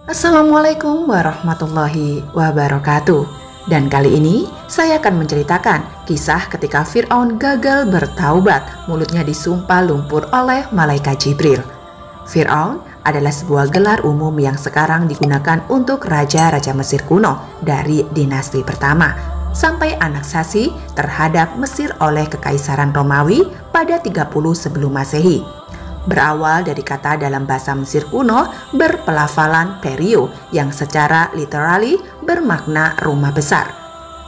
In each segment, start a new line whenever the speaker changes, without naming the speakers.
Assalamualaikum warahmatullahi wabarakatuh. Dan kali ini saya akan menceritakan kisah ketika Fir'aun gagal bertaubat, mulutnya disumpah lumpur oleh malaikat Jibril. Fir'aun adalah sebuah gelar umum yang sekarang digunakan untuk raja-raja Mesir kuno dari dinasti pertama sampai aneksasi terhadap Mesir oleh Kekaisaran Romawi pada 30 sebelum Masehi. Berawal dari kata dalam bahasa Mesir kuno berpelafalan perio yang secara literally bermakna rumah besar.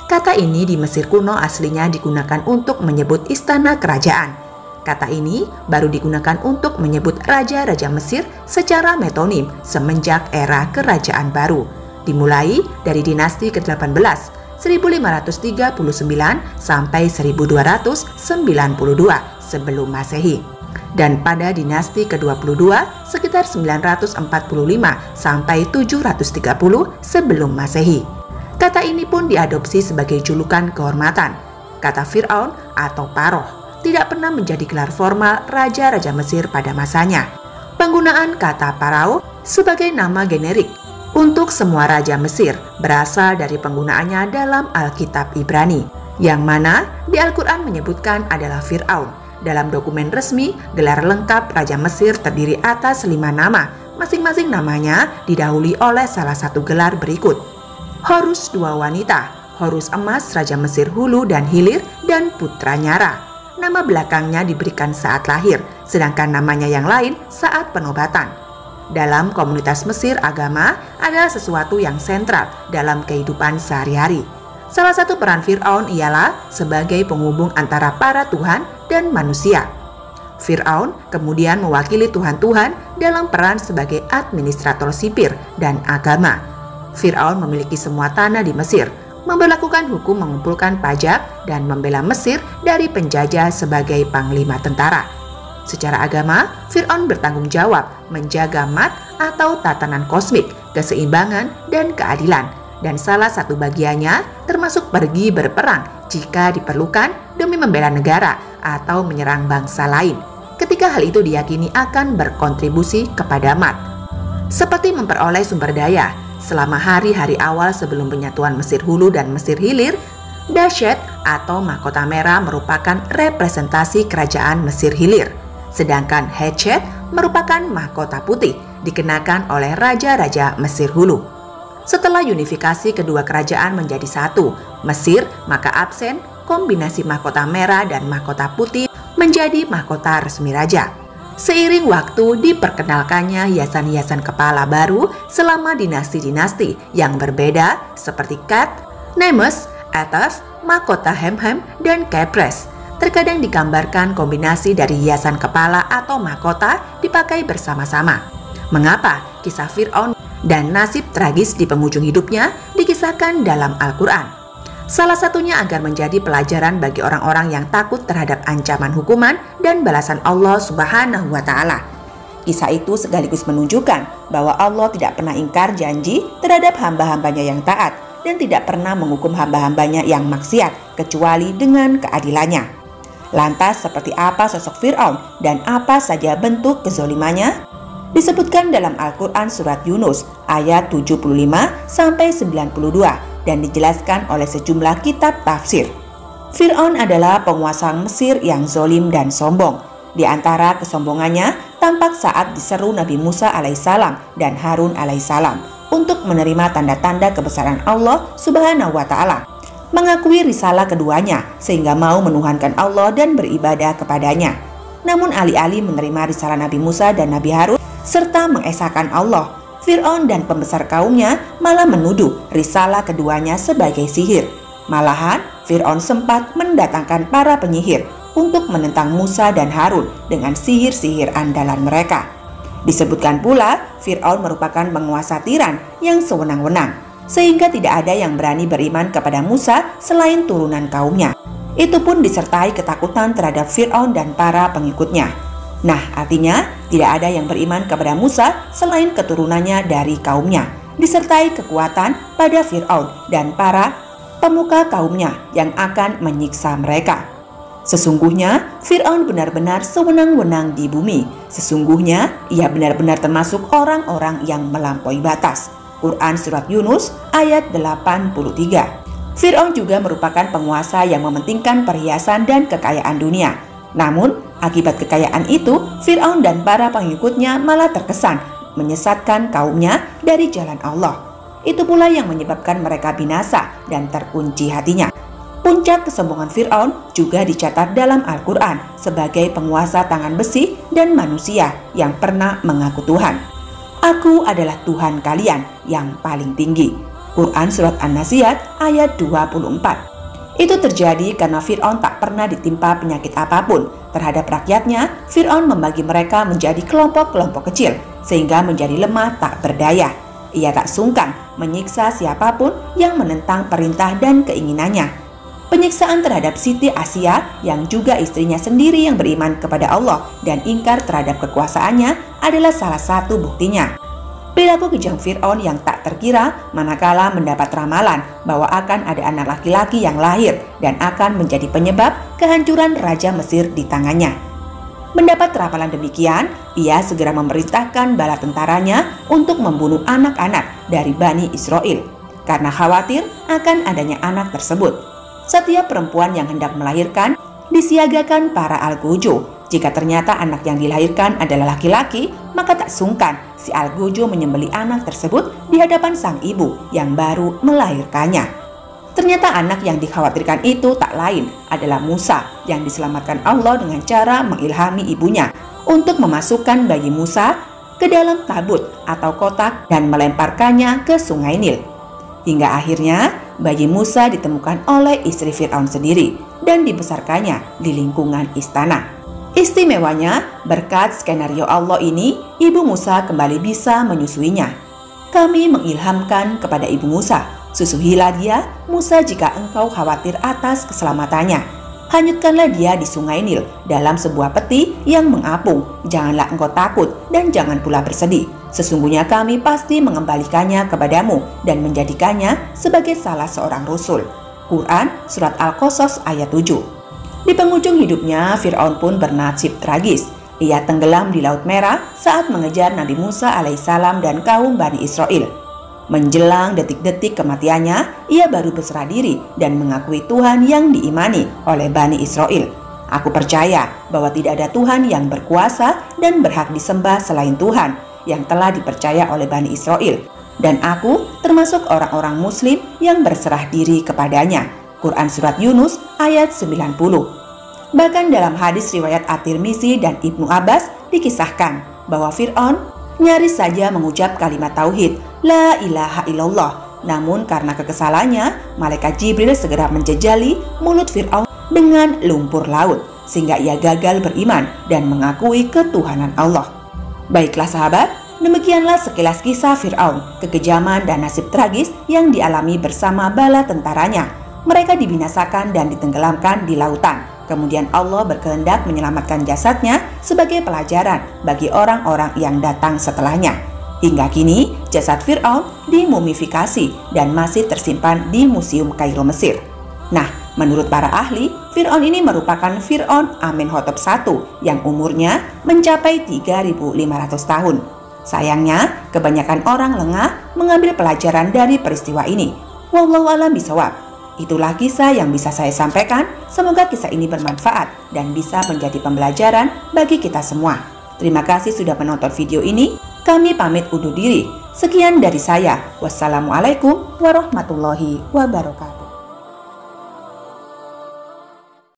Kata ini di Mesir kuno aslinya digunakan untuk menyebut istana kerajaan. Kata ini baru digunakan untuk menyebut raja-raja Mesir secara metonim semenjak era kerajaan baru, dimulai dari dinasti ke-18 1539 sampai 1292 sebelum Masehi. Dan pada dinasti ke-22 sekitar 945 sampai 730 sebelum Masehi. Kata ini pun diadopsi sebagai julukan kehormatan. Kata Fir'aun atau Paroh tidak pernah menjadi gelar formal raja-raja Mesir pada masanya. Penggunaan kata Parao sebagai nama generik untuk semua raja Mesir berasal dari penggunaannya dalam Alkitab Ibrani, yang mana di Al-Quran menyebutkan adalah Fir'aun. Dalam dokumen resmi, gelar lengkap Raja Mesir terdiri atas 5 nama. Masing-masing namanya didahului oleh salah satu gelar berikut. Horus 2 wanita, Horus emas Raja Mesir hulu dan hilir dan putranya Ra. Nama belakangnya diberikan saat lahir, sedangkan namanya yang lain saat penobatan. Dalam komunitas Mesir, agama adalah sesuatu yang sentral dalam kehidupan sehari-hari. Salah satu peran Fir'aun ialah sebagai penghubung antara para tuhan dan manusia. Fir'aun kemudian mewakili tuhan-tuhan dalam peran sebagai administrator sipir dan agama. Fir'aun memiliki semua tanah di Mesir, memberlakukan hukum mengumpulkan pajak, dan membela Mesir dari penjajah sebagai panglima tentara. Secara agama, Fir'aun bertanggung jawab menjaga mat atau tatanan kosmik, keseimbangan, dan keadilan. Dan salah satu bagiannya termasuk pergi berperang jika diperlukan demi membela negara atau menyerang bangsa lain, ketika hal itu diyakini akan berkontribusi kepada mat. Seperti memperoleh sumber daya, selama hari-hari awal sebelum penyatuan Mesir hulu dan Mesir hilir, Dashet atau mahkota merah merupakan representasi kerajaan Mesir hilir, sedangkan Hetchet merupakan mahkota putih dikenakan oleh raja-raja Mesir hulu. Setelah unifikasi kedua kerajaan menjadi satu, Mesir maka absen kombinasi mahkota merah dan mahkota putih menjadi mahkota resmi raja. Seiring waktu diperkenalkannya hiasan-hiasan kepala baru selama dinasti-dinasti yang berbeda seperti Kat, Nemes, Ataf, mahkota Hemhem, dan Kepres. Terkadang digambarkan kombinasi dari hiasan kepala atau mahkota dipakai bersama-sama. Mengapa kisah Fir'aun dan nasib tragis di penghujung hidupnya dikisahkan dalam Al-Quran? Salah satunya agar menjadi pelajaran bagi orang-orang yang takut terhadap ancaman hukuman dan balasan Allah Subhanahu wa Ta'ala. Kisah itu sekaligus menunjukkan bahwa Allah tidak pernah ingkar janji terhadap hamba-hambanya yang taat dan tidak pernah menghukum hamba-hambanya yang maksiat kecuali dengan keadilannya. Lantas seperti apa sosok Fir'aun dan apa saja bentuk kezolimannya? Disebutkan dalam Al-Quran surat Yunus ayat 75 sampai 92 dan dijelaskan oleh sejumlah kitab tafsir. Fir'aun adalah penguasa Mesir yang zolim dan sombong. Di antara kesombongannya tampak saat diseru Nabi Musa alaihissalam dan Harun alaihissalam untuk menerima tanda-tanda kebesaran Allah Subhanahu wa Ta'ala, mengakui risalah keduanya sehingga mau menuhankan Allah dan beribadah kepadanya. Namun alih-alih menerima risalah Nabi Musa dan Nabi Harun serta mengesahkan Allah, Fir'aun dan pembesar kaumnya malah menuduh risalah keduanya sebagai sihir. Malahan, Fir'aun sempat mendatangkan para penyihir untuk menentang Musa dan Harun dengan sihir-sihir andalan mereka. Disebutkan pula, Fir'aun merupakan penguasa tiran yang sewenang-wenang, sehingga tidak ada yang berani beriman kepada Musa selain turunan kaumnya. Itu pun disertai ketakutan terhadap Fir'aun dan para pengikutnya. Nah, artinya tidak ada yang beriman kepada Musa selain keturunannya dari kaumnya, disertai kekuatan pada Fir'aun dan para pemuka kaumnya yang akan menyiksa mereka. Sesungguhnya Fir'aun benar-benar sewenang-wenang di bumi. Sesungguhnya ia benar-benar termasuk orang-orang yang melampaui batas. Quran Surat Yunus ayat 83. Fir'aun juga merupakan penguasa yang mementingkan perhiasan dan kekayaan dunia. Namun, akibat kekayaan itu, Fir'aun dan para pengikutnya malah terkesan menyesatkan kaumnya dari jalan Allah. Itu pula yang menyebabkan mereka binasa dan terkunci hatinya. Puncak kesombongan Fir'aun juga dicatat dalam Al-Quran sebagai penguasa tangan besi dan manusia yang pernah mengaku Tuhan. Aku adalah Tuhan kalian yang paling tinggi. Quran Surat An-Nazi'at ayat 24. Itu terjadi karena Fir'aun tak pernah ditimpa penyakit apapun. Terhadap rakyatnya, Fir'aun membagi mereka menjadi kelompok-kelompok kecil sehingga menjadi lemah tak berdaya. Ia tak sungkan menyiksa siapapun yang menentang perintah dan keinginannya. Penyiksaan terhadap Siti Asia yang juga istrinya sendiri yang beriman kepada Allah dan ingkar terhadap kekuasaannya adalah salah satu buktinya. Perilaku kejam Fir'aun yang tak terkira manakala mendapat ramalan bahwa akan ada anak laki-laki yang lahir dan akan menjadi penyebab kehancuran Raja Mesir di tangannya. Mendapat ramalan demikian, ia segera memerintahkan bala tentaranya untuk membunuh anak-anak dari Bani Israel karena khawatir akan adanya anak tersebut. Setiap perempuan yang hendak melahirkan disiagakan para algojo. Jika ternyata anak yang dilahirkan adalah laki-laki, maka tak sungkan si algojo menyembelih anak tersebut di hadapan sang ibu yang baru melahirkannya. Ternyata anak yang dikhawatirkan itu tak lain adalah Musa yang diselamatkan Allah dengan cara mengilhami ibunya untuk memasukkan bayi Musa ke dalam tabut atau kotak dan melemparkannya ke Sungai Nil. Hingga akhirnya bayi Musa ditemukan oleh istri Fir'aun sendiri dan dibesarkannya di lingkungan istana. Istimewanya, berkat skenario Allah ini, ibu Musa kembali bisa menyusuinya. Kami mengilhamkan kepada ibu Musa, susuhilah dia, Musa, jika engkau khawatir atas keselamatannya. Hanyutkanlah dia di Sungai Nil dalam sebuah peti yang mengapung. Janganlah engkau takut dan jangan pula bersedih. Sesungguhnya kami pasti mengembalikannya kepadamu dan menjadikannya sebagai salah seorang rasul. Quran Surat Al-Qasas ayat 7. Di penghujung hidupnya, Fir'aun pun bernasib tragis. Ia tenggelam di Laut Merah saat mengejar Nabi Musa alaihissalam dan kaum Bani Israel. Menjelang detik-detik kematiannya, ia baru berserah diri dan mengakui Tuhan yang diimani oleh Bani Israel. Aku percaya bahwa tidak ada Tuhan yang berkuasa dan berhak disembah selain Tuhan yang telah dipercaya oleh Bani Israel, dan aku termasuk orang-orang muslim yang berserah diri kepadanya. Quran Surat Yunus ayat 90. Bahkan dalam hadis riwayat At-Tirmizi dan Ibnu Abbas dikisahkan bahwa Fir'aun nyaris saja mengucap kalimat tauhid La ilaha illallah. Namun karena kekesalannya, malaikat Jibril segera menjejali mulut Fir'aun dengan lumpur laut sehingga ia gagal beriman dan mengakui ketuhanan Allah. Baiklah sahabat, demikianlah sekilas kisah Fir'aun, kekejaman dan nasib tragis yang dialami bersama bala tentaranya. Mereka dibinasakan dan ditenggelamkan di lautan. Kemudian Allah berkehendak menyelamatkan jasadnya sebagai pelajaran bagi orang-orang yang datang setelahnya. Hingga kini, jasad Fir'aun dimumifikasi dan masih tersimpan di Museum Kairo, Mesir. Nah, menurut para ahli, Fir'aun ini merupakan Fir'aun Amenhotep I yang umurnya mencapai 3.500 tahun. Sayangnya, kebanyakan orang lengah mengambil pelajaran dari peristiwa ini. Wallahu a'lam bishawab. Itulah kisah yang bisa saya sampaikan. Semoga kisah ini bermanfaat dan bisa menjadi pembelajaran bagi kita semua. Terima kasih sudah menonton video ini. Kami pamit undur diri. Sekian dari saya. Wassalamualaikum warahmatullahi wabarakatuh.